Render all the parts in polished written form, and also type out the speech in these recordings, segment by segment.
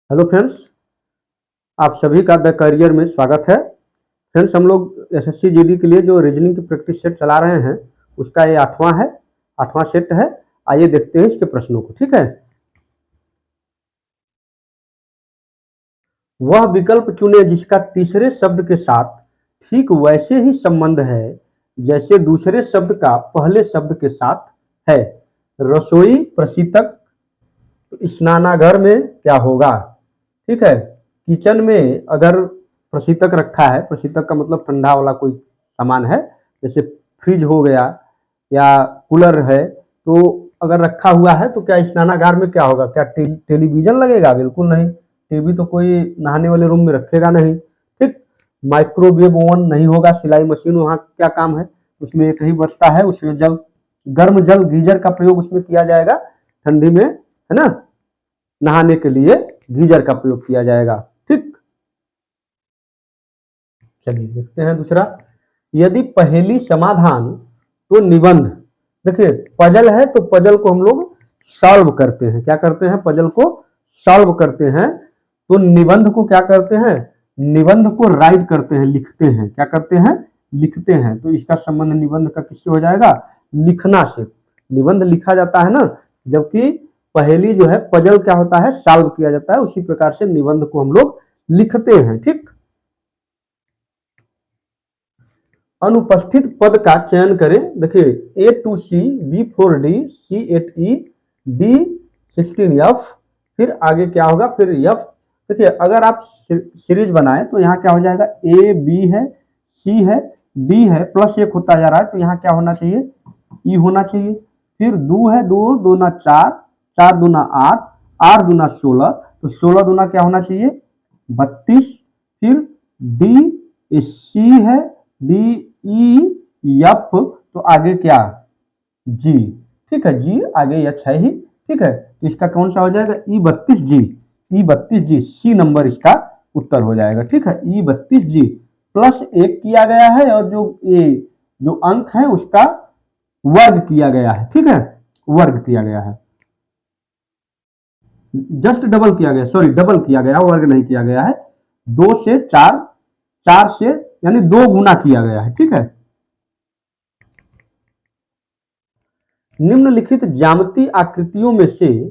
Hello friends, आप सभी का द करियर में स्वागत है। फ्रेंड्स, हम लोग एसएससी जीडी के लिए जो रीजनिंग की प्रैक्टिस सेट चला रहे हैं उसका ये आठवां सेट है। आइए देखते हैं इसके प्रश्नों को। ठीक है, वह विकल्प चुने जिसका तीसरे शब्द के साथ ठीक वैसे ही संबंध है जैसे दूसरे शब्द का पहले शब्द के साथ है। रसोई, प्रशीतक। तो स्नानागार में क्या होगा? ठीक है, किचन में अगर प्रशीतक रखा है, प्रशीतक का मतलब ठंडा वाला कोई सामान है, जैसे फ्रिज हो गया या कूलर है, तो अगर रखा हुआ है तो क्या स्नानागार में क्या होगा? क्या टेलीविजन लगेगा? बिल्कुल नहीं। टीवी तो कोई नहाने वाले रूम में रखेगा नहीं। ठीक, माइक्रोवेव ओवन नहीं होगा। सिलाई मशीन वहाँ क्या काम है? उसमें एक ही बचता है, उसमें जल गर्म जल गीजर का प्रयोग उसमें किया जाएगा ठंडी में, है ना। नहाने के लिए गीजर का प्रयोग किया जाएगा। ठीक, चलिए देखते हैं दूसरा। यदि पहेली समाधान तो निबंध। देखिए, पजल है तो पजल को हम लोग सॉल्व करते हैं। क्या करते हैं? पजल को सॉल्व करते हैं। तो निबंध को क्या करते हैं? निबंध को राइट करते हैं, लिखते हैं। क्या करते हैं? लिखते हैं। तो इसका संबंध निबंध का किससे हो जाएगा? लिखना से। निबंध लिखा जाता है ना, जबकि पहेली जो है, पजल क्या होता है? सॉल्व किया जाता है। उसी प्रकार से निबंध को हम लोग लिखते हैं। ठीक, अनुपस्थित पद का चयन करें। देखिए, A2C, B4D, C8E, D16F, फिर आगे क्या होगा? फिर F। देखिए, अगर आप सीरीज बनाए तो यहाँ क्या हो जाएगा? A, B है, C है, D है, प्लस एक होता जा रहा है, तो यहाँ क्या होना चाहिए? E होना चाहिए। फिर दो है, दो दूना चार, चार दूना आठ, आठ दूना 16, तो 16 दूना क्या होना चाहिए? 32। फिर D, C है, डी, ई, एफ, तो आगे क्या? जी। ठीक है, जी आगे एच है ही। ठीक है, तो इसका कौन सा हो जाएगा? E32G। E32G सी नंबर इसका उत्तर हो जाएगा। ठीक है, E32G प्लस एक किया गया है, और जो अंक है उसका वर्ग किया गया है। ठीक है, वर्ग किया गया है, जस्ट डबल किया गया, सॉरी डबल किया गया, वर्ग नहीं किया गया है। दो से चार, चार से यानी दो गुना किया गया है। ठीक है, निम्नलिखित ज्यामितीय आकृतियों में से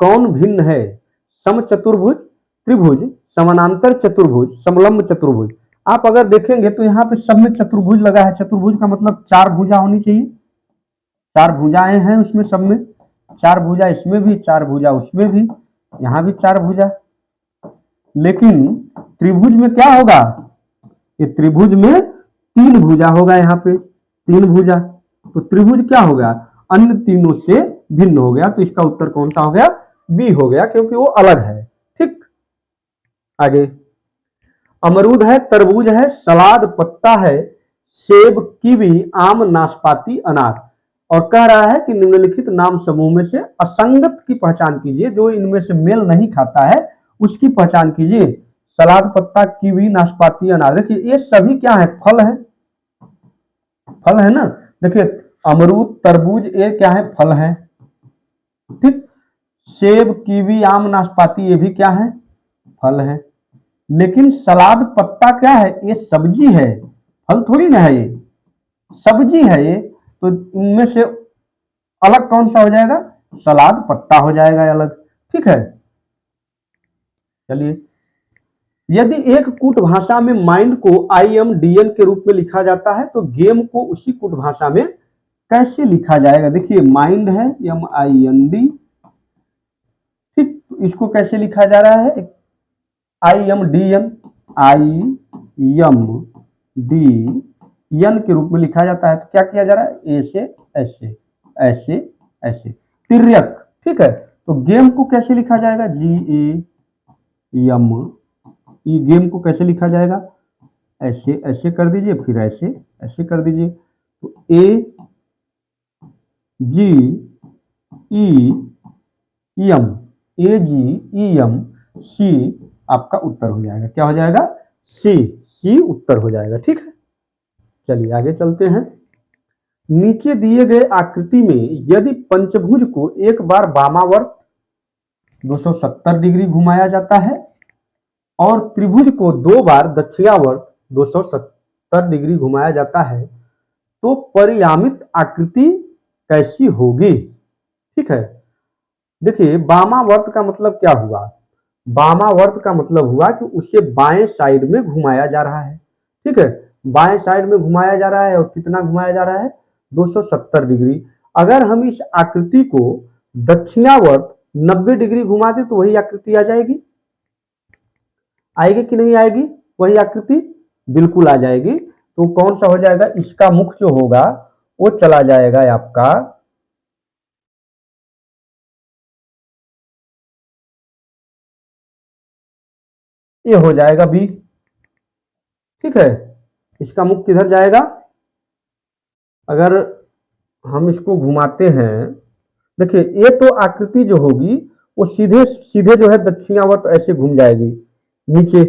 कौन भिन्न है? समचतुर्भुज, त्रिभुज, समानांतर चतुर्भुज, समलंब चतुर्भुज। आप अगर देखेंगे तो यहाँ पे सब में चतुर्भुज लगा है। चतुर्भुज का मतलब चार भुजा होनी चाहिए। चार भुजाएं हैं उसमें, सब में चार भुजा, इसमें भी चार भुजा, उसमें भी, यहाँ भी चार भुजा। लेकिन त्रिभुज में क्या होगा? ये त्रिभुज में तीन भुजा होगा। यहाँ पे तीन भुजा, तो त्रिभुज क्या हो गया? अन्य तीनों से भिन्न हो गया। तो इसका उत्तर कौन सा हो गया? बी हो गया, क्योंकि वो अलग है। ठीक, आगे अमरूद है, तरबूज है, सलाद, पत्ता है, सेब, कीवी, आम, नाशपाती, अनार। और कह रहा है कि निम्नलिखित नाम समूह में से असंगत की पहचान कीजिए। जो इनमें से मेल नहीं खाता है उसकी पहचान कीजिए। सलाद, पत्ता, कीवी, नाशपाती, अनार। देखिए, ये सभी क्या है? फल है। फल है ना। देखिए, अमरूद, तरबूज, ये क्या है? फल है। ठीक, सेब, कीवी, आम, नाशपाती, ये भी क्या है? फल है। लेकिन सलाद, पत्ता क्या है? ये सब्जी है, फल थोड़ी ना है। ये सब्जी है ये, तो इनमें से अलग कौन सा हो जाएगा? सलाद पत्ता हो जाएगा अलग। ठीक है, चलिए। यदि एक कूट भाषा में माइंड को IMDN के रूप में लिखा जाता है तो गेम को उसी कूट भाषा में कैसे लिखा जाएगा? देखिए, माइंड है MIND। ठीक, तो इसको कैसे लिखा जा रहा है? IMDN, IMDN के रूप में लिखा जाता है। तो क्या किया जा रहा है? ऐसे ऐसे ऐसे ऐसे, तिर्यक। ठीक है, तो गेम को कैसे लिखा जाएगा? GAM। गेम को कैसे लिखा जाएगा? ऐसे ऐसे कर दीजिए, फिर ऐसे ऐसे कर दीजिए। तो AGEM आपका उत्तर हो जाएगा। क्या हो जाएगा? सी उत्तर हो जाएगा। ठीक है, चलिए आगे चलते हैं। नीचे दिए गए आकृति में यदि पंचभुज को एक बार वामावर्त, 270 डिग्री घुमाया जाता है, और त्रिभुज को 2 बार दक्षिणावर्त 270 डिग्री घुमाया जाता है, तो परियामित आकृति कैसी होगी? ठीक है, देखिए वामावर्त का मतलब क्या हुआ? वामावर्त का मतलब हुआ कि उसे बाएं साइड में घुमाया जा रहा है। ठीक है, बाएं साइड में घुमाया जा रहा है, और कितना घुमाया जा रहा है? 270 डिग्री। अगर हम इस आकृति को दक्षिणावर्त 90 डिग्री घुमा दे तो वही आकृति आ जाएगी। आएगी कि नहीं आएगी वही आकृति? बिल्कुल आ जाएगी। तो कौन सा हो जाएगा? इसका मुख जो होगा वो चला जाएगा आपका ये हो जाएगा बी। ठीक है, इसका मुख किधर जाएगा? अगर हम इसको घुमाते हैं, देखिए ये तो आकृति जो होगी वो सीधे सीधे जो है दक्षिणावर्त ऐसे घूम जाएगी नीचे।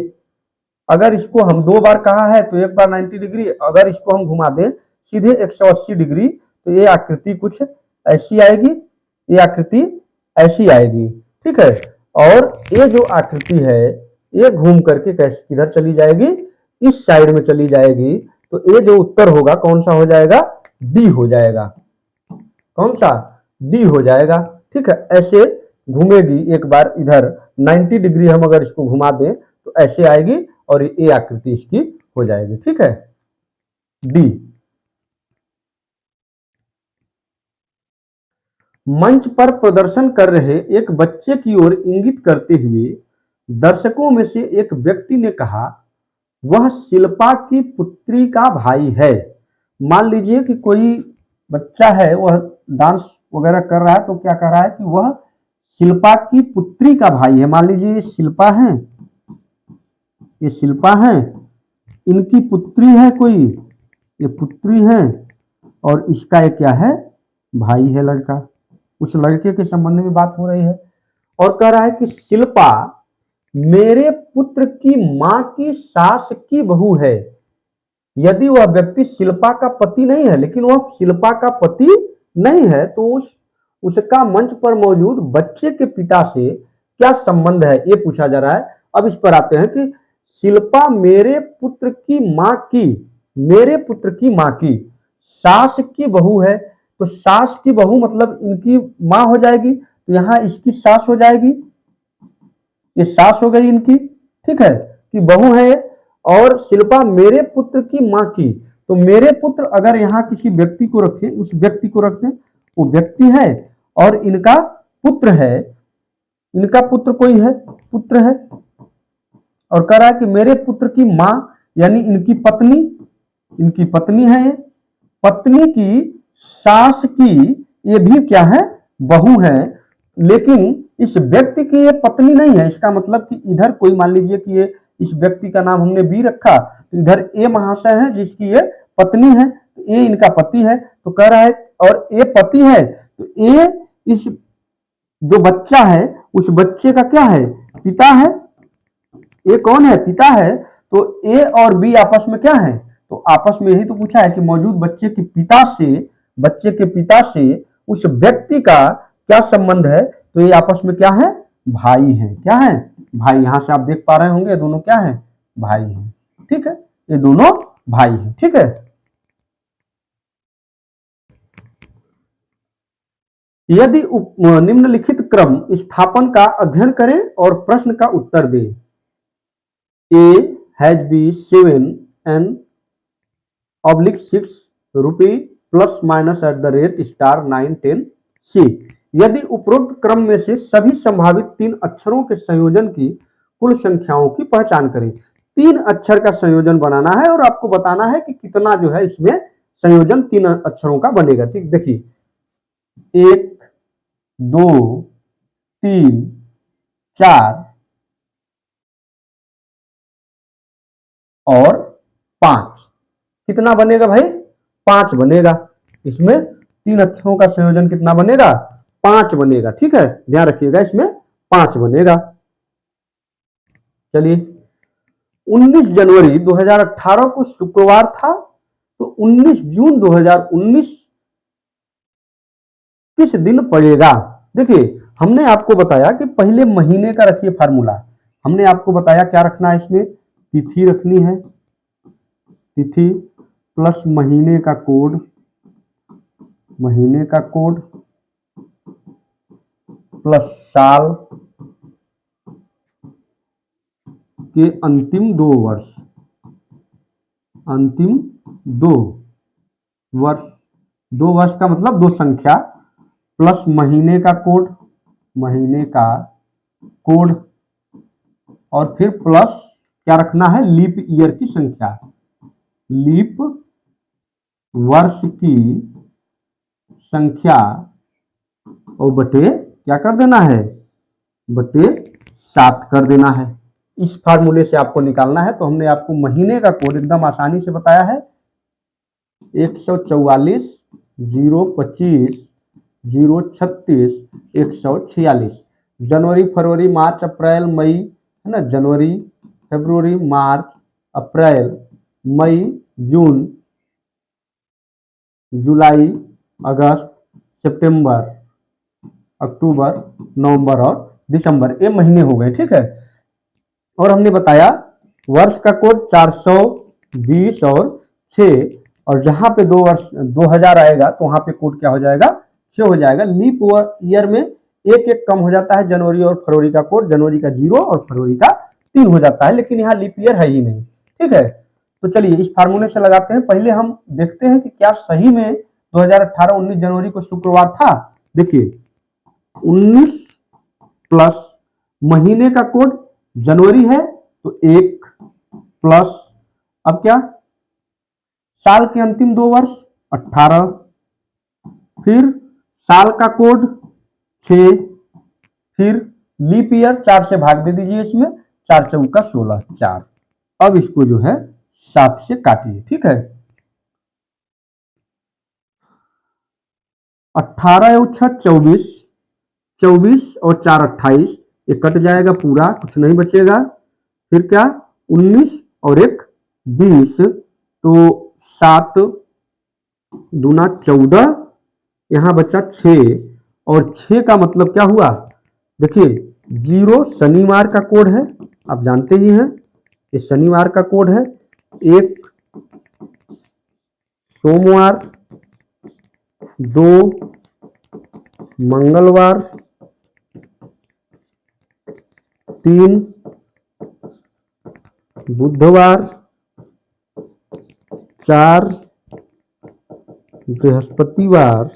अगर इसको हम 2 बार कहा है तो एक बार 90 डिग्री, अगर इसको हम घुमा दें सीधे 180 डिग्री तो ये आकृति कुछ ऐसी आएगी, ये आकृति ऐसी आएगी। ठीक है, और ये जो आकृति है ये घूम करके कैसे किधर चली जाएगी? इस साइड में चली जाएगी। तो ये जो उत्तर होगा कौन सा हो जाएगा? डी हो जाएगा। कौन सा? डी हो जाएगा। ठीक है, ऐसे घूमेगी एक बार इधर 90 डिग्री हम अगर इसको घुमा दें तो ऐसे आएगी और ये आकृति इसकी हो जाएगी। ठीक है, डी। मंच पर प्रदर्शन कर रहे एक बच्चे की ओर इंगित करते हुए दर्शकों में से एक व्यक्ति ने कहा, वह शिल्पा की पुत्री का भाई है। मान लीजिए कि कोई बच्चा है, वह डांस वगैरह कर रहा है, तो क्या कर रहा है कि वह शिल्पा की पुत्री का भाई है। मान लीजिए ये शिल्पा है, ये शिल्पा है, इनकी पुत्री है कोई, ये पुत्री है, और इसका एक क्या है? भाई है, लड़का। उस लड़के के संबंध में बात हो रही है, और कह रहा है कि शिल्पा मेरे पुत्र की मां की सास की बहू है। यदि वह व्यक्ति शिल्पा का पति नहीं है, लेकिन वह शिल्पा का पति नहीं है, तो उसका मंच पर मौजूद बच्चे के पिता से क्या संबंध है, ये पूछा जा रहा है। अब इस पर आते हैं कि शिल्पा मेरे पुत्र की मां की, मेरे पुत्र की मां की सास की बहू है। तो सास की बहू मतलब इनकी मां हो जाएगी, तो यहां इसकी सास हो जाएगी, ये सास हो गई इनकी। ठीक है, कि बहू है, और शिल्पा मेरे पुत्र की मां की। तो मेरे पुत्र अगर यहाँ किसी व्यक्ति को रखें, उस व्यक्ति को रखते हैं, वो व्यक्ति है और इनका पुत्र है, इनका पुत्र कोई है, पुत्र है, और कह रहा है कि मेरे पुत्र की मां यानी इनकी पत्नी, इनकी पत्नी है, ये पत्नी की सास की ये भी क्या है? बहू है। लेकिन इस व्यक्ति की ये पत्नी नहीं है। इसका मतलब कि इधर कोई मान लीजिए कि ये इस व्यक्ति का नाम हमने बी रखा, तो इधर ए महाशय है जिसकी ये पत्नी है, तो ए इनका पति है। तो कह रहा है और ए पति है, तो ए इस जो बच्चा है उस बच्चे का क्या है? पिता है। ए कौन है? पिता है। तो ए और बी आपस में क्या है? तो आपस में यही तो पूछा है कि मौजूद बच्चे के पिता से, बच्चे के पिता से उस व्यक्ति का क्या संबंध है? तो ये आपस में क्या है? भाई है। क्या है? भाई। यहां से आप देख पा रहे होंगे दोनों क्या है? भाई हैं। ठीक है, ये दोनों भाई हैं। ठीक है, यदि निम्नलिखित क्रम स्थापन का अध्ययन करें और प्रश्न का उत्तर दें। A has been 7 and /6 rupee plus minus at the rate star 9 10 C। यदि उपरोक्त क्रम में से सभी संभावित 3 अक्षरों के संयोजन की कुल संख्याओं की पहचान करें। 3 अक्षर का संयोजन बनाना है और आपको बताना है कि कितना जो है इसमें संयोजन 3 अक्षरों का बनेगा। ठीक, देखिए 1 2 3 4 और 5। कितना बनेगा भाई? 5 बनेगा। इसमें 3 अक्षरों का संयोजन कितना बनेगा? 5 बनेगा। ठीक है, ध्यान रखिएगा, इसमें 5 बनेगा। चलिए, 19 जनवरी 2018 को शुक्रवार था, तो 19 जून 2019 किस दिन पड़ेगा? देखिए हमने आपको बताया कि पहले महीने का रखिए फार्मूला। हमने आपको बताया क्या रखना है, इसमें तिथि रखनी है, तिथि प्लस महीने का कोड, महीने का कोड प्लस साल के अंतिम 2 वर्ष, अंतिम 2 वर्ष, 2 वर्ष का मतलब 2 संख्या, प्लस महीने का कोड, महीने का कोड, और फिर प्लस क्या रखना है, लीप ईयर की संख्या, लीप वर्ष की संख्या, और बटे क्या कर देना है, बटे 7 कर देना है। इस फार्मूले से आपको निकालना है। तो हमने आपको महीने का कोड एकदम आसानी से बताया है, 144 025 036 146। जनवरी फरवरी मार्च अप्रैल मई, है ना, जनवरी फरवरी मार्च अप्रैल मई जून जुलाई अगस्त सितंबर अक्टूबर नवंबर और दिसंबर, ये महीने हो गए। ठीक है, और हमने बताया वर्ष का कोड 420 और 6, और जहां पे 2 वर्ष 2000 आएगा तो वहां पे कोड क्या हो जाएगा, 6 हो जाएगा। लीप ईयर में एक एक कम हो जाता है, जनवरी और फरवरी का कोड, जनवरी का 0 और फरवरी का 3 हो जाता है, लेकिन यहाँ लीप ईयर है ही नहीं। ठीक है, तो चलिए इस फार्मूले से लगाते हैं। पहले हम देखते हैं कि क्या सही में 2018 19 जनवरी को शुक्रवार था। देखिए 19 प्लस महीने का कोड जनवरी है तो 1 प्लस, अब क्या, साल के अंतिम 2 वर्ष 18, फिर साल का कोड 6, फिर लीप ईयर 4 से भाग दे दीजिए इसमें, 4 चौका 16 4। अब इसको जो है 7 से काटिए। ठीक है, 18 और 6 24, 24 और 4 28, ये कट जाएगा पूरा, कुछ नहीं बचेगा। फिर क्या, 19 और 1 20, तो 7 दूना 14, यहाँ बचा 6, और 6 का मतलब क्या हुआ, देखिए 0 शनिवार का कोड है, आप जानते ही हैं ये शनिवार का कोड है, 1 सोमवार, 2 मंगलवार, 3 बुधवार, 4 बृहस्पतिवार,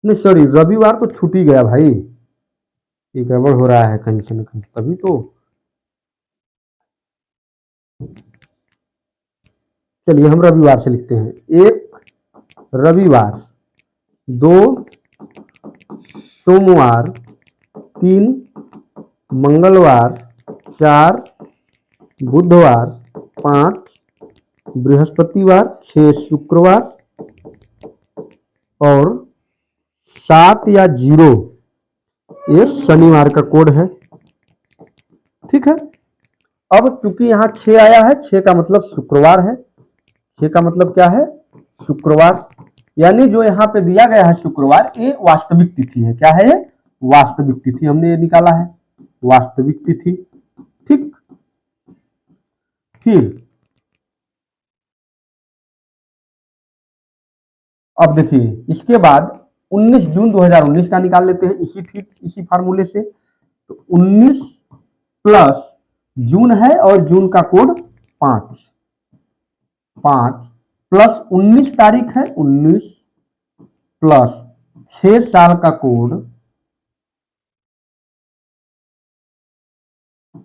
नहीं सॉरी रविवार तो छूट ही गया भाई, ये गड़बड़ हो रहा है कहीं से न कहीं, तभी तो। चलिए हम रविवार से लिखते हैं, 1 रविवार, 2 सोमवार, 3 मंगलवार, 4 बुधवार, 5 बृहस्पतिवार, 6 शुक्रवार, और 7 या 0 ये शनिवार का कोड है। ठीक है, अब चूंकि यहाँ 6 आया है, 6 का मतलब शुक्रवार है, 6 का मतलब क्या है, शुक्रवार, यानी जो यहाँ पे दिया गया है शुक्रवार, ये वास्तविक तिथि है। क्या है ये, वास्तविक तिथि, हमने ये निकाला है वास्तविक तिथि। ठीक, फिर अब देखिए इसके बाद 19 जून 2019 का निकाल लेते हैं, इसी फार्मूले से। तो 19 प्लस जून है और जून का कोड 5 प्लस 19 तारीख है, 19 प्लस 6 साल का कोड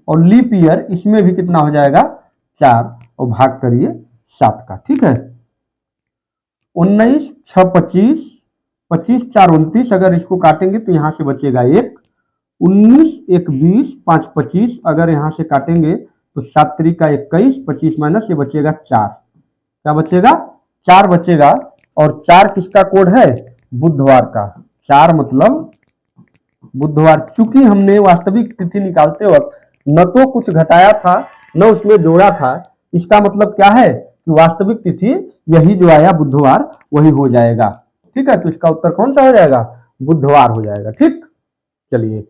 और लीप ईयर, इसमें भी कितना हो जाएगा 4, और भाग करिए 7 का। ठीक है, 19 6 25, 25 4 29, अगर इसको काटेंगे तो यहां से बचेगा 1, 19 1 20, 5 25, अगर यहां से काटेंगे तो 7 3 21, 25 माइनस ये बचेगा 4, क्या बचेगा 4 बचेगा, और 4 किसका कोड है, बुधवार का, 4 मतलब बुधवार। चूंकि हमने वास्तविक तिथि निकालते वक्त न तो कुछ घटाया था न उसमें जोड़ा था, इसका मतलब क्या है कि वास्तविक तिथि यही जो आया बुधवार वही हो जाएगा। ठीक है, तो इसका उत्तर कौन सा हो जाएगा, बुधवार हो जाएगा। ठीक, चलिए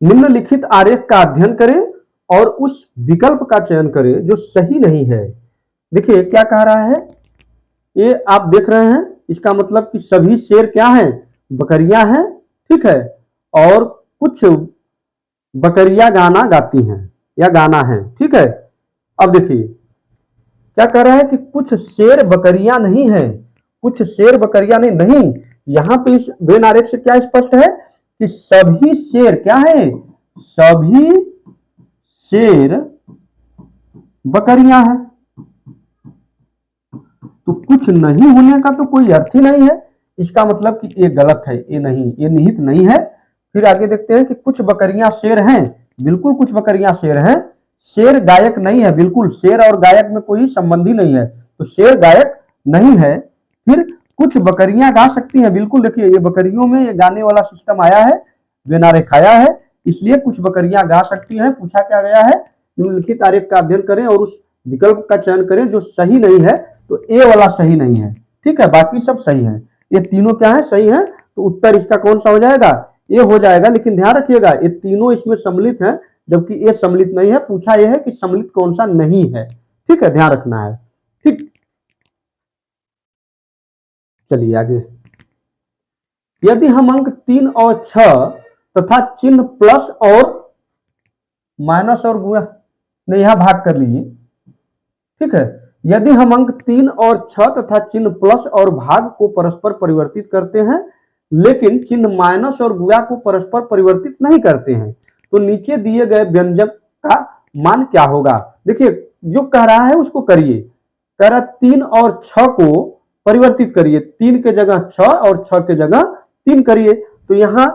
निम्नलिखित आरेख का अध्ययन करें और उस विकल्प का चयन करें जो सही नहीं है। देखिए क्या कह रहा है, ये आप देख रहे हैं, इसका मतलब कि सभी शेर क्या हैं, बकरियां हैं, ठीक है, और कुछ बकरियां गाना गाती हैं या गाना है, ठीक है। अब देखिए क्या कह रहा है कि कुछ शेर बकरियां नहीं है, कुछ शेर बकरियां नहीं, यहां तो इस वेन आरेख से क्या स्पष्ट है कि सभी शेर क्या है, सभी शेर बकरियां हैं, तो कुछ नहीं होने का तो कोई अर्थ ही नहीं है। इसका मतलब कि ये गलत है, ये नहीं, ये निहित नहीं है। फिर आगे देखते हैं कि कुछ बकरियां शेर हैं, बिल्कुल कुछ बकरियां शेर हैं, शेर गायक नहीं है, बिल्कुल शेर और गायक में कोई संबंध ही नहीं है, तो शेर गायक नहीं है। फिर कुछ बकरियां गा सकती हैं, बिल्कुल देखिए ये बकरियों में ये गाने वाला सिस्टम आया है, वेन आरेख आया है, इसलिए कुछ बकरियां गा सकती हैं। पूछा क्या गया है, निम्नलिखित आरेख का अध्ययन करें और उस विकल्प का चयन करें जो सही नहीं है, तो ए वाला सही नहीं है, ठीक है, बाकी सब सही है, ये तीनों क्या है, सही है, तो उत्तर इसका कौन सा हो जाएगा, ये हो जाएगा। लेकिन ध्यान रखिएगा ये तीनों इसमें सम्मिलित हैं, जबकि ये सम्मिलित नहीं है। पूछा यह है कि सम्मिलित कौन सा नहीं है, ठीक है, ध्यान रखना है। ठीक, चलिए आगे, यदि हम अंक 3 और 6 तथा चिन्ह प्लस और माइनस और गुणा, नहीं यहां भाग कर लीजिए, ठीक है, यदि हम अंक 3 और 6 तथा चिन्ह प्लस और भाग को परस्पर परिवर्तित करते हैं लेकिन चिन्ह माइनस और गुणा को परस्पर परिवर्तित नहीं करते हैं, तो नीचे दिए गए व्यंजक का मान क्या होगा। देखिए जो कह रहा है उसको करिए, कह रहा 3 और 6 को परिवर्तित करिए, 3 के जगह 6 और 6 के जगह 3 करिए, तो यहाँ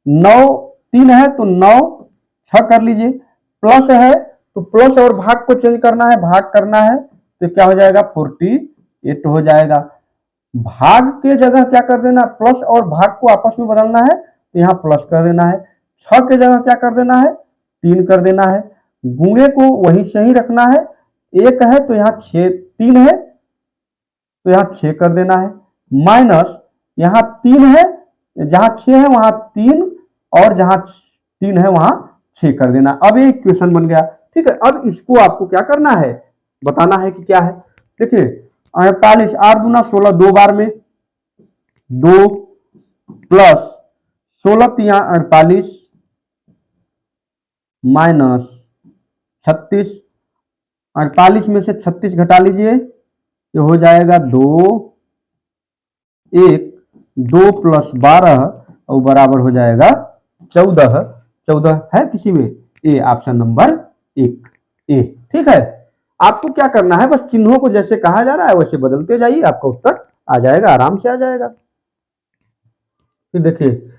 9 3 है तो 9 6 कर लीजिए, प्लस है तो प्लस और भाग को चेंज करना है, भाग करना है, तो क्या हो जाएगा 48 हो जाएगा। भाग के जगह क्या कर देना, प्लस और भाग को आपस में बदलना है, तो यहाँ प्लस कर देना है। 6 के जगह क्या कर देना है, 3 कर देना है। गुणे को वही सही रखना है, 1 है तो यहाँ 6, 3 है तो यहाँ 6 कर देना है, माइनस यहाँ 3 है, जहां 6 है वहां 3 और जहां 3 है वहां 6 कर देना। अब ये इक्वेशन बन गया, ठीक है। अब इसको आपको क्या करना है, बताना है कि क्या है। देखिए 48 8 दूना 16, 2 बार में 2 प्लस 16 तिया 48 माइनस 36, 48 में से 36 घटा लीजिए, ये हो जाएगा 2 1 2 प्लस 12 और बराबर हो जाएगा 14। 14 है किसी में, ए ऑप्शन नंबर 1 ए, ठीक है। आपको क्या करना है, बस चिन्हों को जैसे कहा जा रहा है वैसे बदलते जाइए, आपका उत्तर आ जाएगा, आराम से आ जाएगा। फिर देखिए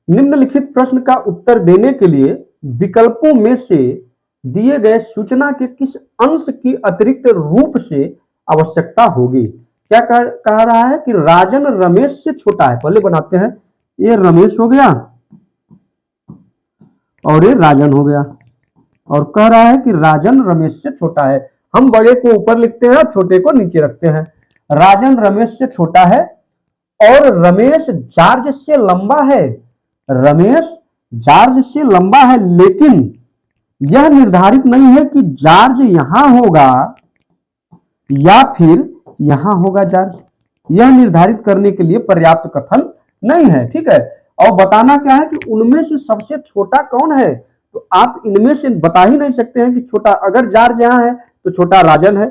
निम्नलिखित प्रश्न का उत्तर देने के लिए विकल्पों में से दिए गए सूचना के किस अंश की अतिरिक्त रूप से आवश्यकता होगी। क्या कह रहा है कि राजन रमेश से छोटा है, पहले बनाते हैं, ये रमेश हो गया और ये राजन हो गया, और कह रहा है कि राजन रमेश से छोटा है। हम बड़े को ऊपर लिखते हैं और छोटे को नीचे रखते हैं। राजन रमेश से छोटा है और रमेश जॉर्ज से लंबा है, रमेश जॉर्ज से लंबा है, लेकिन यह निर्धारित नहीं है कि जॉर्ज यहां होगा या फिर यहां होगा जॉर्ज, यह निर्धारित करने के लिए पर्याप्त कथन नहीं है, ठीक है। और बताना क्या है कि उनमें से सबसे छोटा कौन है, तो आप इनमें से बता ही नहीं सकते हैं कि छोटा, अगर जॉर्ज यहां है तो छोटा राजन है,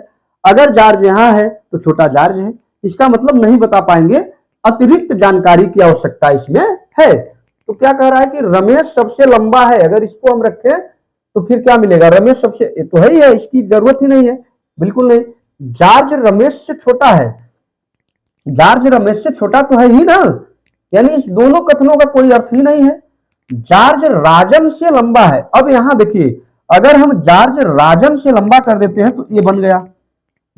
अगर जॉर्ज यहां है तो छोटा जॉर्ज है, इसका मतलब नहीं बता पाएंगे, अतिरिक्त जानकारी की आवश्यकता इसमें है। तो क्या कह रहा है कि रमेश सबसे लंबा है, अगर इसको हम रखें तो फिर क्या मिलेगा, रमेश सबसे, तो है ही है, इसकी जरूरत ही नहीं है, बिल्कुल नहीं। जॉर्ज रमेश से छोटा है, जॉर्ज रमेश से छोटा तो है ही ना, यानी इस दोनों कथनों का कोई अर्थ ही नहीं है। जॉर्ज राजन से लंबा है, अब यहां देखिए अगर हम जॉर्ज राजन से लंबा कर देते हैं तो ये बन गया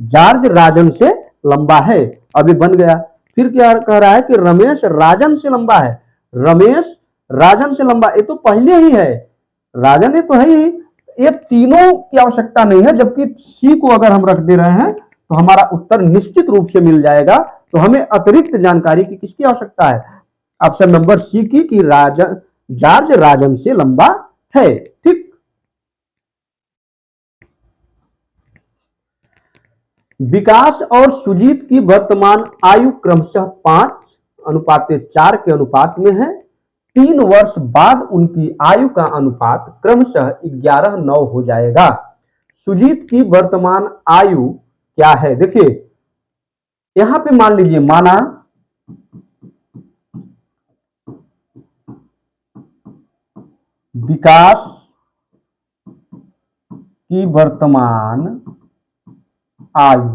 जॉर्ज राजन से लंबा है, अभी बन गया। फिर क्या कह रहा है कि रमेश राजन से लंबा है, रमेश राजन से लंबा, ये तो पहले ही है, राजन ये तो है ही, ये तीनों की आवश्यकता नहीं है, जबकि सी को अगर हम रख दे रहे हैं तो हमारा उत्तर निश्चित रूप से मिल जाएगा। तो हमें अतिरिक्त जानकारी की किसकी आवश्यकता है? ऑप्शन नंबर सी की कि जॉर्ज राजन से लंबा है। ठीक, विकास और सुजीत की वर्तमान आयु क्रमशः 5:4 के अनुपात में है। 3 वर्ष बाद उनकी आयु का अनुपात क्रमशः 11:9 हो जाएगा। सुजीत की वर्तमान आयु क्या है? देखिए यहां पे मान लीजिए, माना विकास की वर्तमान आयु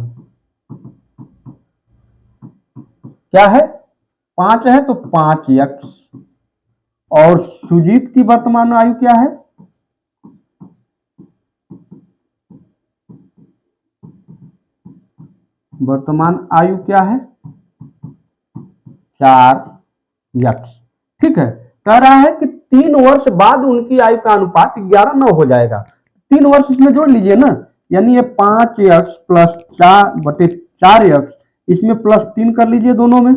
क्या है? 5 है तो 5x, और सुजीत की वर्तमान आयु क्या है? वर्तमान आयु क्या है? 4x। ठीक है, कह रहा है कि 3 वर्ष बाद उनकी आयु का अनुपात 11:9 हो जाएगा। 3 वर्ष इसमें जोड़ लीजिए ना, यानी ये 5x प्लस 4/4x, इसमें +3 कर लीजिए दोनों में,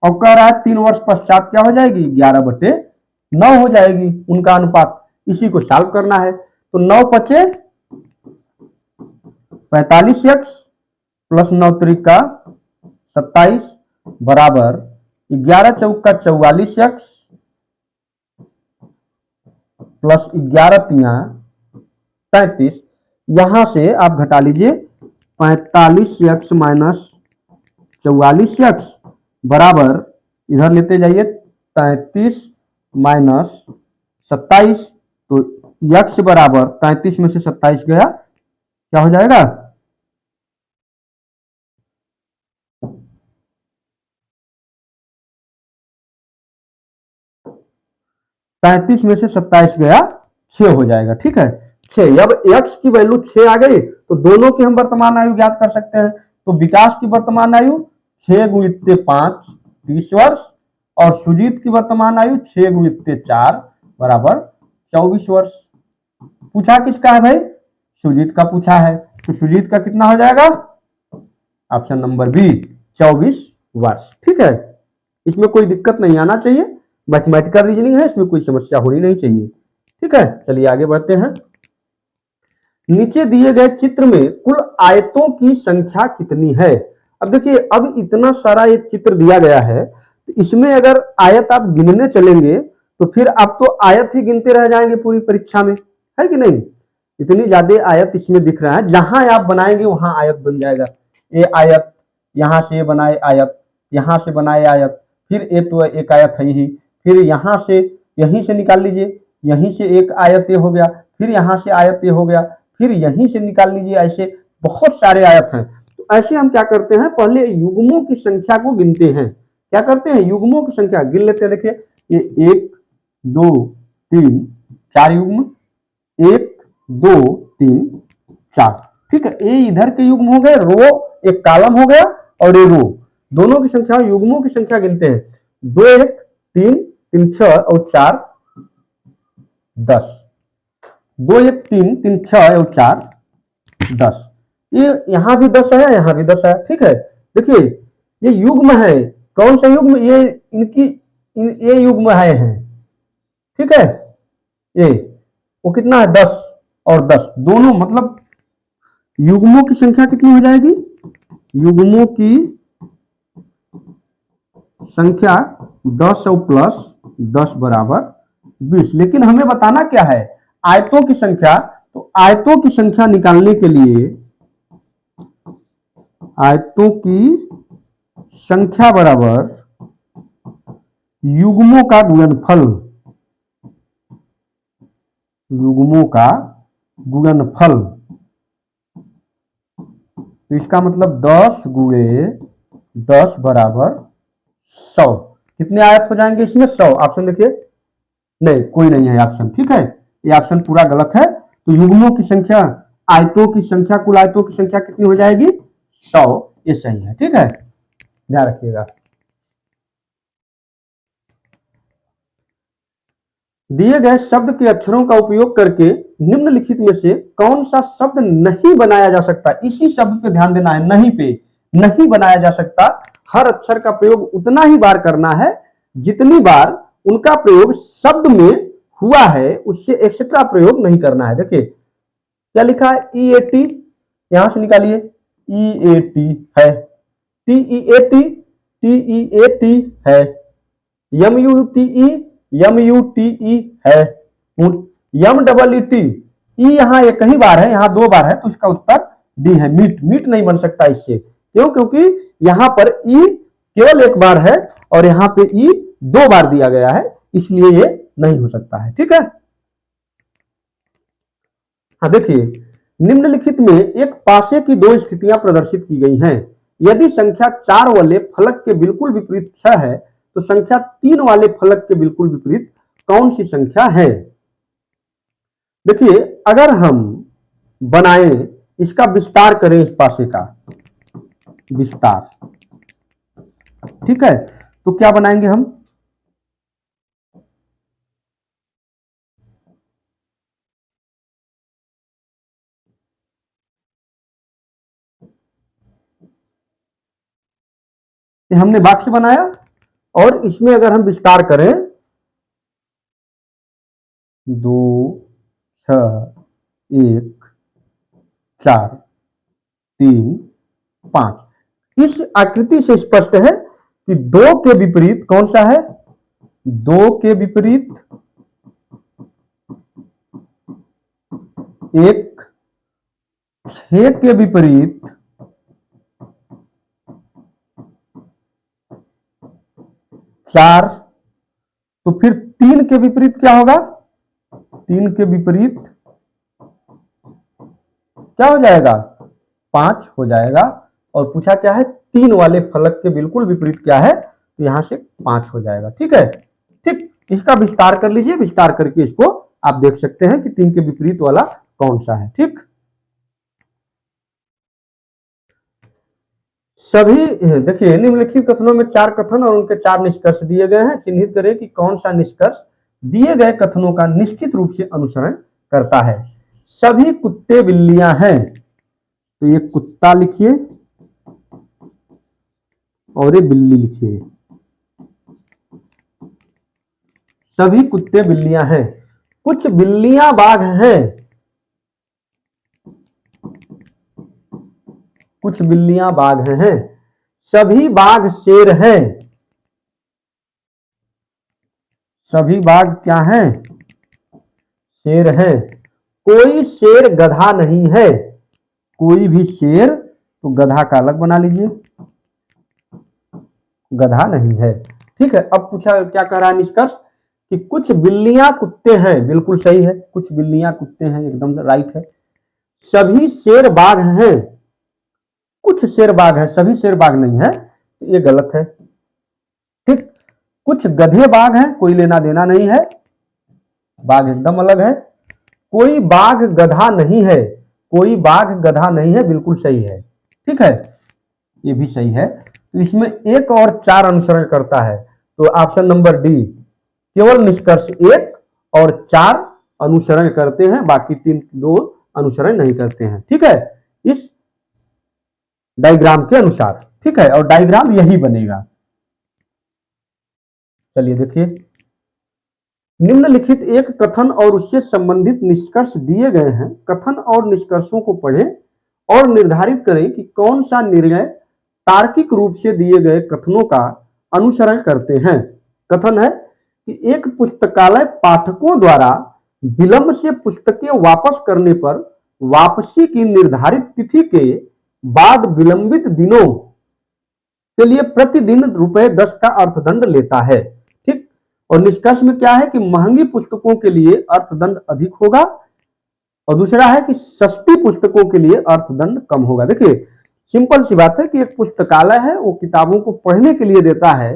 और कह रहा है 3 वर्ष पश्चात क्या हो जाएगी? 11/9 हो जाएगी उनका अनुपात। इसी को सॉल्व करना है। तो 9 पचे 45x प्लस 9 त्रिका 27 बराबर 11 चौका 44x प्लस 11 तिया 33। यहां से आप घटा लीजिए 45x माइनस 44x बराबर, इधर लेते जाइए 33 माइनस 27, तो x बराबर 33 में से 27 गया, क्या हो जाएगा? 33 में से 27 गया, 6 हो जाएगा। ठीक है, 6। अब x की वैल्यू 6 आ गई तो दोनों की हम वर्तमान आयु ज्ञात कर सकते हैं। तो विकास की वर्तमान आयु 6 गुणित 5 30 वर्ष, और सुजीत की वर्तमान आयु 6 गुणित 4 बराबर 24 वर्ष। पूछा किसका है भाई? सुजीत का पूछा है। तो सुजीत का कितना हो जाएगा? ऑप्शन नंबर बी, 24 वर्ष। ठीक है, इसमें कोई दिक्कत नहीं आना चाहिए, मैथमेटिकल रीजनिंग है, इसमें कोई समस्या होनी नहीं चाहिए। ठीक है, चलिए आगे बढ़ते हैं। नीचे दिए गए चित्र में कुल आयतों की संख्या कितनी है? अब देखिए, अब इतना सारा ये चित्र दिया गया है, तो इसमें अगर आयत आप गिनने चलेंगे तो फिर आप तो आयत ही गिनते रह जाएंगे पूरी परीक्षा में, है कि नहीं? इतनी ज्यादा आयत इसमें दिख रहा है, जहां आप बनाएंगे वहां आयत बन जाएगा। ये आयत, यहां से बनाए आयत, यहां से बनाए आयत, फिर ये तो एक आयत है ही, फिर यहां से, यहीं से निकाल लीजिए, यहीं से एक आयत ये हो गया, फिर यहां से आयत ये हो गया, फिर यहीं से निकाल लीजिए, ऐसे बहुत सारे आयत हैं। तो ऐसे हम क्या करते हैं, पहले युग्मों की संख्या को गिनते हैं। क्या करते हैं? युग्मों की संख्या गिन लेते हैं। देखिए ये 1 2 3 4 युग्म, 1 2 3 4। ठीक है, ये इधर के युग्म हो गए, रो एक कॉलम हो गया, और ये रो, दोनों की संख्या, युग्मों की संख्या गिनते हैं। 2 1 3 3 6 और 4 10। 2 1 3 3 6 और 4 10। ये यहां भी 10 है, यहां भी 10 है। ठीक है, देखिए ये युग्म है। कौन सा युग्म? ये इनकी ये युग्म है। ठीक है, ये वो कितना है? 10 और 10 दोनों, मतलब युग्मों की संख्या कितनी हो जाएगी? युग्मों की संख्या 10 और प्लस 10 बराबर 20। लेकिन हमें बताना क्या है? आयतों की संख्या। तो आयतों की संख्या निकालने के लिए आयतों की संख्या बराबर युग्मों का गुणनफल, युग्मों का गुणनफल। तो इसका मतलब 10 गुणे 10 बराबर 100। कितने आयत हो जाएंगे इसमें? 100। ऑप्शन देखिए, नहीं, कोई नहीं है ऑप्शन। ठीक है, ये ऑप्शन पूरा गलत है। तो युग्मों की संख्या, आयतों की संख्या, कुल आयतों की संख्या कितनी हो जाएगी? 100। ये सही है। ठीक है, ध्यान रखिएगा। दिए गए शब्द के अक्षरों का उपयोग करके निम्नलिखित में से कौन सा शब्द नहीं बनाया जा सकता, इसी शब्द पे ध्यान देना है, नहीं पे, नहीं बनाया जा सकता। हर अक्षर का प्रयोग उतना ही बार करना है जितनी बार उनका प्रयोग शब्द में हुआ है, उससे एक्सेट्रा प्रयोग नहीं करना है। देखिए क्या लिखा है, ई ए टी, यहां से निकालिए, ई ए टी है, T E A T, T E A T है, M U T E, M U T E है, यम डबल ई टी, ई यहाँ एक ही बार है, यहाँ दो बार है, तो इसका उत्तर डी है, मीट। मीट नहीं बन सकता इससे, क्यों? क्योंकि यहाँ पर ई केवल एक बार है और यहाँ पे ई दो बार दिया गया है, इसलिए ये नहीं हो सकता है। ठीक है, हाँ देखिए, निम्नलिखित में एक पासे की दो स्थितियां प्रदर्शित की गई हैं। यदि संख्या 4 वाले फलक के बिल्कुल विपरीत 6 है, तो संख्या 3 वाले फलक के बिल्कुल विपरीत कौन सी संख्या है? देखिए, अगर हम बनाएं, इसका विस्तार करें, इस पासे का विस्तार, ठीक है, तो क्या बनाएंगे हम? हमने बॉक्स बनाया और इसमें अगर हम विस्तार करें 2 6 1 4 3 5, इस आकृति से स्पष्ट है कि 2 के विपरीत कौन सा है? 2 के विपरीत 1, 6 के विपरीत 4, तो फिर 3 के विपरीत क्या होगा? 3 के विपरीत क्या हो जाएगा? 5 हो जाएगा। और पूछा क्या है? 3 वाले फलक के बिल्कुल विपरीत क्या है? तो यहां से 5 हो जाएगा। ठीक है, ठीक, इसका विस्तार कर लीजिए, विस्तार करके इसको आप देख सकते हैं कि 3 के विपरीत वाला कौन सा है। ठीक, सभी देखिए, निम्नलिखित कथनों में 4 कथन और उनके 4 निष्कर्ष दिए गए हैं। चिन्हित करें कि कौन सा निष्कर्ष दिए गए कथनों का निश्चित रूप से अनुसरण करता है। सभी कुत्ते बिल्लियां हैं, तो ये कुत्ता लिखिए और ये बिल्ली लिखिए। सभी कुत्ते बिल्लियां हैं। कुछ बिल्लियां बाघ हैं, कुछ बिल्लियां बाघ हैं। सभी बाघ शेर हैं, सभी बाघ क्या हैं? शेर हैं। कोई शेर गधा नहीं है, कोई भी शेर, तो गधा का अलग बना लीजिए, गधा नहीं है। ठीक है, अब पूछा क्या कह रहा है निष्कर्ष कि कुछ बिल्लियां कुत्ते हैं, बिल्कुल सही है, कुछ बिल्लियां कुत्ते हैं, एकदम राइट है। सभी शेर बाघ हैं, कुछ शेर बाघ है, सभी शेर बाघ नहीं है, तो ये गलत है। ठीक, कुछ गधे बाघ हैं, कोई लेना देना नहीं है, बाघ एकदम अलग है। कोई बाघ गधा नहीं है, कोई बाघ गधा नहीं है, बिल्कुल सही है। ठीक है, ये भी सही है। तो इसमें 1 और 4 अनुसरण करता है, तो ऑप्शन नंबर डी, केवल निष्कर्ष 1 और 4 अनुसरण करते हैं, बाकी 3 2 अनुसरण नहीं करते हैं। ठीक है, इस डायग्राम के अनुसार। ठीक है, और डायग्राम यही बनेगा। चलिए देखिए, निम्नलिखित एक कथन और उससे संबंधित निष्कर्ष दिए गए हैं। कथन और निष्कर्षों को पढ़ें और निर्धारित करें कि कौन सा निर्णय तार्किक रूप से दिए गए कथनों का अनुसरण करते हैं। कथन है कि एक पुस्तकालय पाठकों द्वारा विलंब से पुस्तकें वापस करने पर वापसी की निर्धारित तिथि के बाद विलंबित दिनों के लिए प्रतिदिन ₹10 का अर्थदंड लेता है। ठीक, और निष्कर्ष में क्या है कि महंगी पुस्तकों के लिए अर्थदंड अधिक होगा और दूसरा है कि सस्ती पुस्तकों के लिए अर्थदंड कम होगा। देखिए, सिंपल सी बात है कि एक पुस्तकालय है, वो किताबों को पढ़ने के लिए देता है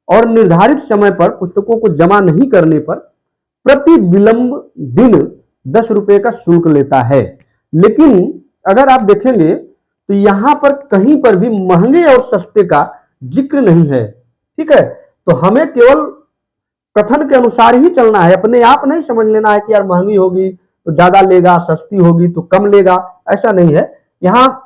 और निर्धारित समय पर पुस्तकों को जमा नहीं करने पर प्रति विलंब दिन ₹10 का शुल्क लेता है। लेकिन अगर आप देखेंगे तो यहां पर कहीं पर भी महंगे और सस्ते का जिक्र नहीं है। ठीक है, तो हमें केवल कथन के अनुसार ही चलना है, अपने आप नहीं समझ लेना है कि यार महंगी होगी तो ज्यादा लेगा, सस्ती होगी तो कम लेगा, ऐसा नहीं है। यहाँ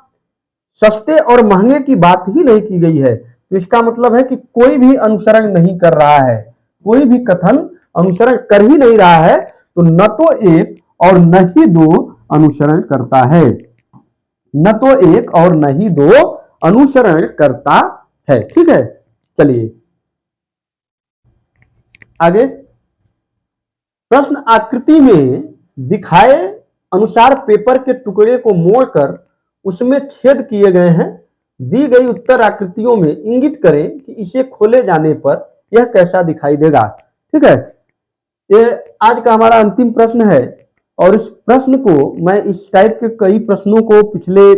सस्ते और महंगे की बात ही नहीं की गई है। तो इसका मतलब है कि कोई भी अनुसरण नहीं कर रहा है, कोई भी कथन अनुसरण कर ही नहीं रहा है, तो न तो एक और न ही दो अनुसरण करता है, न तो एक और न ही दो अनुसरण करता है। ठीक है, चलिए आगे। प्रश्न आकृति में दिखाए अनुसार पेपर के टुकड़े को मोड़कर उसमें छेद किए गए हैं। दी गई उत्तर आकृतियों में इंगित करें कि इसे खोले जाने पर यह कैसा दिखाई देगा। ठीक है, ये आज का हमारा अंतिम प्रश्न है, और इस प्रश्न को मैं इस टाइप के कई प्रश्नों को पिछले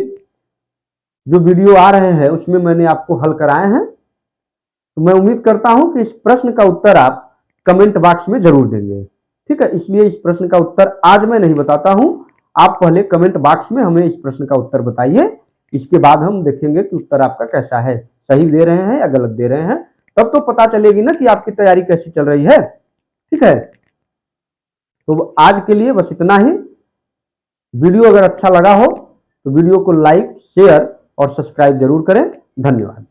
जो वीडियो आ रहे हैं उसमें मैंने आपको हल कराए हैं। तो मैं उम्मीद करता हूं कि इस प्रश्न का उत्तर आप कमेंट बॉक्स में जरूर देंगे। ठीक है, इसलिए इस प्रश्न का उत्तर आज मैं नहीं बताता हूं, आप पहले कमेंट बॉक्स में हमें इस प्रश्न का उत्तर बताइए। इसके बाद हम देखेंगे कि उत्तर आपका कैसा है, सही दे रहे हैं या गलत दे रहे हैं, तब तो पता चलेगी ना कि आपकी तैयारी कैसी चल रही है। ठीक है, तो आज के लिए बस इतना ही। वीडियो अगर अच्छा लगा हो तो वीडियो को लाइक, शेयर और सब्सक्राइब जरूर करें। धन्यवाद।